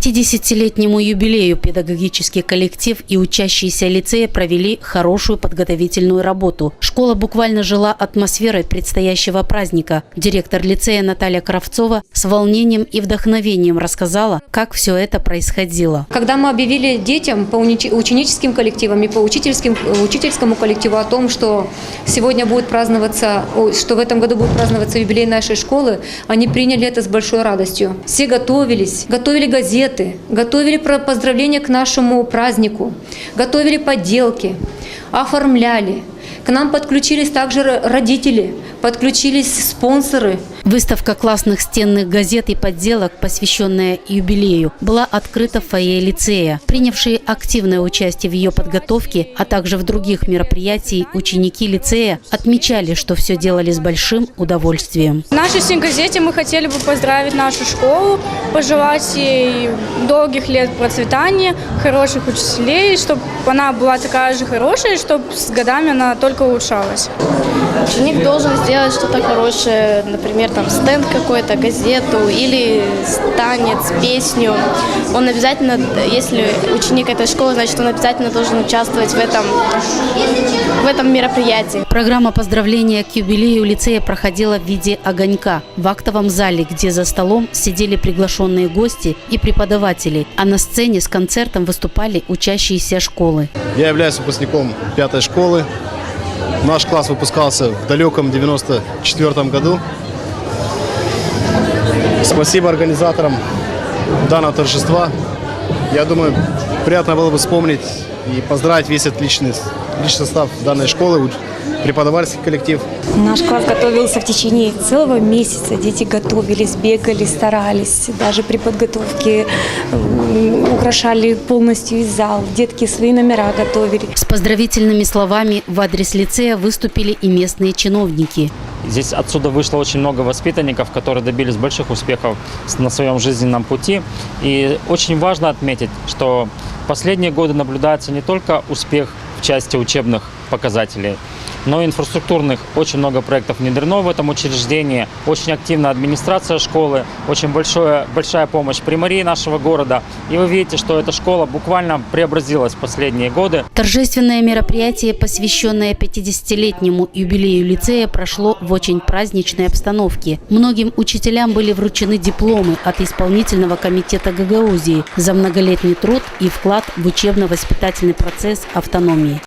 50-летнему юбилею педагогический коллектив и учащиеся лицея провели хорошую подготовительную работу. Школа буквально жила атмосферой предстоящего праздника. Директор лицея Наталья Кравцова с волнением и вдохновением рассказала, как все это происходило. Когда мы объявили детям по ученическим коллективам и по учительскому коллективу о том, что сегодня будет праздноваться, что в этом году будет праздноваться юбилей нашей школы, они приняли это с большой радостью. Все готовились, готовили газеты, готовили поздравления к нашему празднику, готовили поделки, оформляли. К нам подключились также родители, подключились спонсоры. Выставка классных стенных газет и подделок, посвященная юбилею, была открыта в фойе лицея. Принявшие активное участие в ее подготовке, а также в других мероприятиях, ученики лицея отмечали, что все делали с большим удовольствием. В нашей стенгазете мы хотели бы поздравить нашу школу, пожелать ей долгих лет процветания, хороших учителей, чтобы она была такая же хорошая, чтобы с годами она только улучшалась. Ученик должен сделать что-то хорошее, например, там стенд какой-то, газету или танец, песню. Он обязательно, если ученик этой школы, значит, он обязательно должен участвовать в этом мероприятии. Программа поздравления к юбилею лицея проходила в виде огонька в актовом зале, где за столом сидели приглашенные гости и преподаватели, а на сцене с концертом выступали учащиеся школы. Я являюсь выпускником 5-й школы. Наш класс выпускался в далеком 1994 году. Спасибо организаторам данного торжества. Я думаю, приятно было бы вспомнить и поздравить весь отличный состав данной школы, преподавательский коллектив. Наш класс готовился в течение целого месяца. Дети готовились, бегали, старались. Даже при подготовке украшали полностью и зал. Детки свои номера готовили. С поздравительными словами в адрес лицея выступили и местные чиновники. Здесь отсюда вышло очень много воспитанников, которые добились больших успехов на своем жизненном пути. И очень важно отметить, что в последние годы наблюдается не только успех в части учебных показателей, но и инфраструктурных. Очень много проектов внедрено в этом учреждении. Очень активна администрация школы, очень большая помощь примарии нашего города. И вы видите, что эта школа буквально преобразилась в последние годы. Торжественное мероприятие, посвященное 50-летнему юбилею лицея, прошло в очень праздничной обстановке. Многим учителям были вручены дипломы от исполнительного комитета Гагаузии за многолетний труд и вклад в учебно-воспитательный процесс автономии.